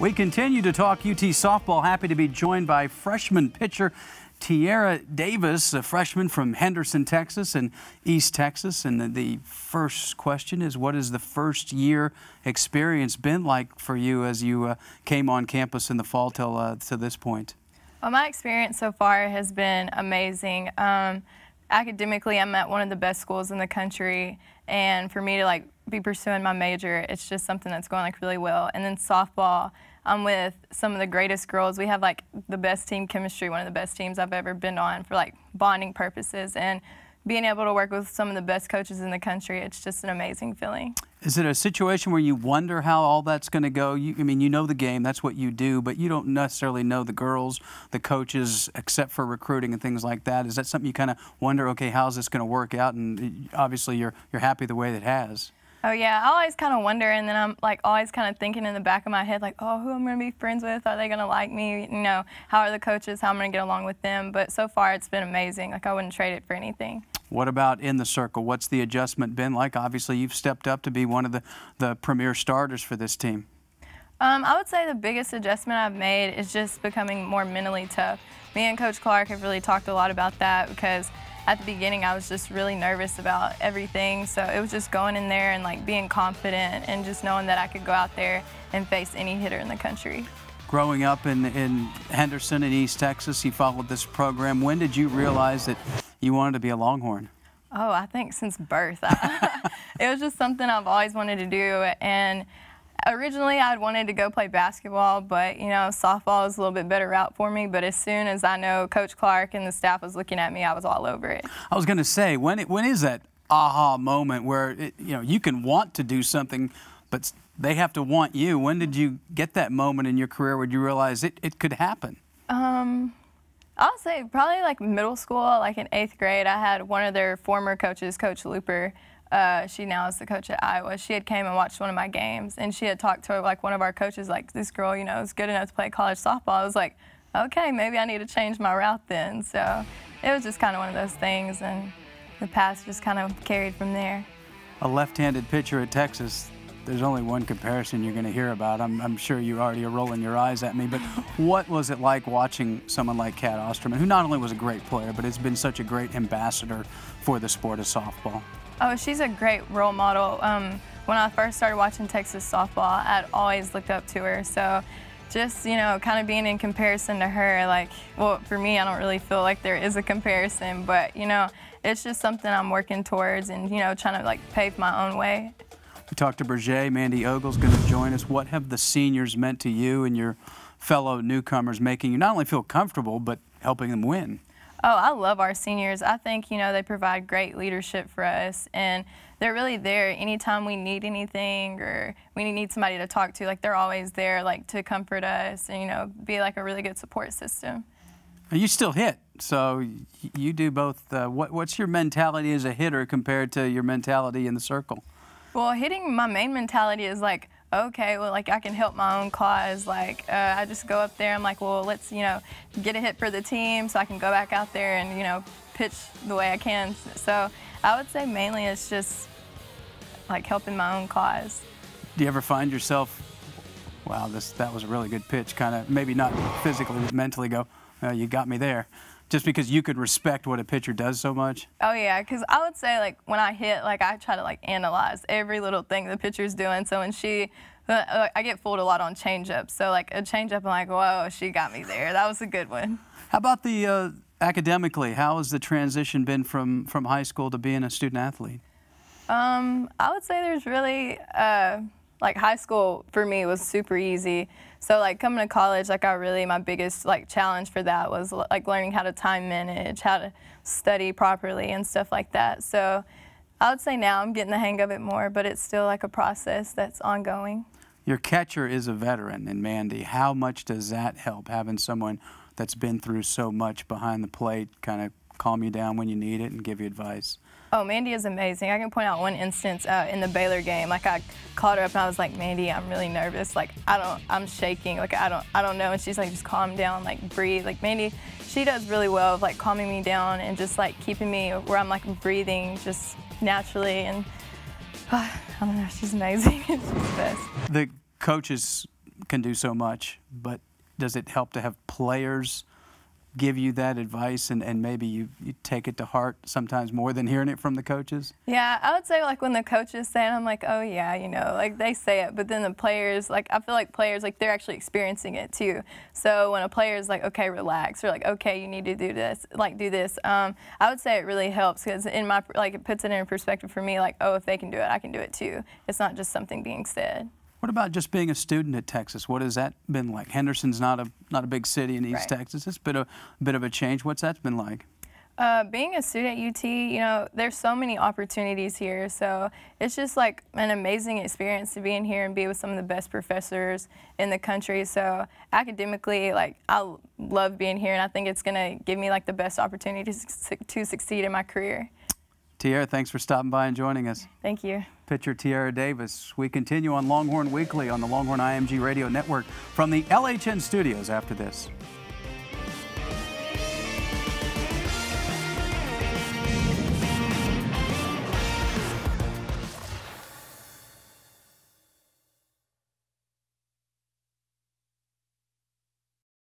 We continue to talk UT softball. Happy to be joined by freshman pitcher Tiarra Davis, a freshman from Henderson, Texas and East Texas. And the first question is, what has the first year experience been like for you as you came on campus in the fall till to this point? Well, my experience so far has been amazing. Academically, I'm at one of the best schools in the country, and for me to be pursuing my major, it's just something that's going really well. And then softball, I'm with some of the greatest girls. We have the best team chemistry, one of the best teams I've ever been on for bonding purposes, and being able to work with some of the best coaches in the country, it's just an amazing feeling. Is it a situation where you wonder how all that's going to go? I mean, you know the game, that's what you do, but you don't necessarily know the girls, the coaches, except for recruiting and things like that. Is that something you kind of wonder, okay, how's this going to work out? And obviously you're happy the way that it has. Oh yeah, I always kind of wonder, and then I'm always kind of thinking in the back of my head, oh, who I'm going to be friends with? Are they going to like me? You know, how are the coaches? How I'm going to get along with them? But so far, it's been amazing. I wouldn't trade it for anything. What about in the circle? What's the adjustment been like? Obviously, you've stepped up to be one of the premier starters for this team. I would say the biggest adjustment I've made is just becoming more mentally tough. Me and Coach Clark have really talked a lot about that, because at the beginning I was just really nervous about everything. So it was just going in there and being confident and just knowing that I could go out there and face any hitter in the country. Growing up in Henderson in East Texas, you followed this program. When did you realize that you wanted to be a Longhorn? Oh, I think since birth. It was just something I've always wanted to do. And originally I'd wanted to go play basketball, but softball was a little bit better route for me. But as soon as I know Coach Clark and the staff was looking at me, I was all over it. I was going to say, when is that aha moment where you can want to do something, but they have to want you? When did you get that moment in your career where you realize it could happen? I'll say probably middle school, in 8th grade. I had one of their former coaches, Coach Looper. She now is the coach at Iowa. She had came and watched one of my games, and she had talked to one of our coaches, this girl, is good enough to play college softball. I was like, okay, maybe I need to change my route then. So it was just kind of one of those things, and the path just kind of carried from there. A left-handed pitcher at Texas, there's only one comparison you're going to hear about. I'm sure you already are rolling your eyes at me, but what was it like watching someone like Kat Osterman, who not only was a great player, but has been such a great ambassador for the sport of softball? Oh, she's a great role model. When I first started watching Texas softball, I'd always looked up to her. So just, kind of being in comparison to her, well, for me, I don't really feel like there is a comparison, but, it's just something I'm working towards and, trying to, pave my own way. We talked to Berger. Mandy Ogle's going to join us. What have the seniors meant to you and your fellow newcomers, making you not only feel comfortable, but helping them win? Oh, I love our seniors. I think, they provide great leadership for us, and they're really there anytime we need anything or we need somebody to talk to. They're always there, to comfort us and, be a really good support system. You still hit, so you do both. What's your mentality as a hitter compared to your mentality in the circle? Well, hitting, my main mentality is okay, well, I can help my own cause. I just go up there, I'm well, let's, get a hit for the team so I can go back out there and, pitch the way I can. So I would say mainly it's just, helping my own cause. Do you ever find yourself, wow, that was a really good pitch, kind of, maybe not physically, but mentally go, you got me there? Just because you could respect what a pitcher does so much? Oh, yeah, because I would say, when I hit, I try to, analyze every little thing the pitcher's doing. So when I get fooled a lot on changeup. So, a changeup, I'm whoa, she got me there. That was a good one. How about the academically? How has the transition been from high school to being a student athlete? I would say there's really, high school for me was super easy. So coming to college, my biggest challenge for that was learning how to time manage, how to study properly and stuff like that. So I would say now I'm getting the hang of it more, but it's still a process that's ongoing. Your catcher is a veteran in Mandy. How much does that help, having someone that's been through so much behind the plate kind of calm you down when you need it and give you advice? Oh, Mandy is amazing. I can point out one instance in the Baylor game. I called her up and I was like, Mandy, I'm really nervous. I'm shaking. I don't know. And she's just calm down, breathe. Mandy, she does really well of calming me down and just keeping me where I'm breathing just naturally. And I don't know, she's amazing. She's the best. The coaches can do so much, but does it help to have players give you that advice, and maybe you take it to heart sometimes more than hearing it from the coaches? Yeah, I would say like when the coaches say it, I'm like, oh yeah, you know, like they say it, but then the players, like I feel like players, like they're actually experiencing it too. So when a player is like, okay, relax, or like, okay, you need to do this, like do this, I would say it really helps because in my, like it puts it in perspective for me, like, oh, if they can do it, I can do it too. It's not just something being said. What about just being a student at Texas? What has that been like? Henderson's not a big city in East Texas. It's been a bit of a change. What's that been like? Being a student at UT, you know, there's so many opportunities here, so it's just like an amazing experience to be in here and be with some of the best professors in the country. So academically, like I love being here, and I think it's going to give me like the best opportunities to succeed in my career. Tiarra, thanks for stopping by and joining us. Thank you. Pitcher Tiarra Davis. We continue on Longhorn Weekly on the Longhorn IMG Radio Network from the LHN studios after this.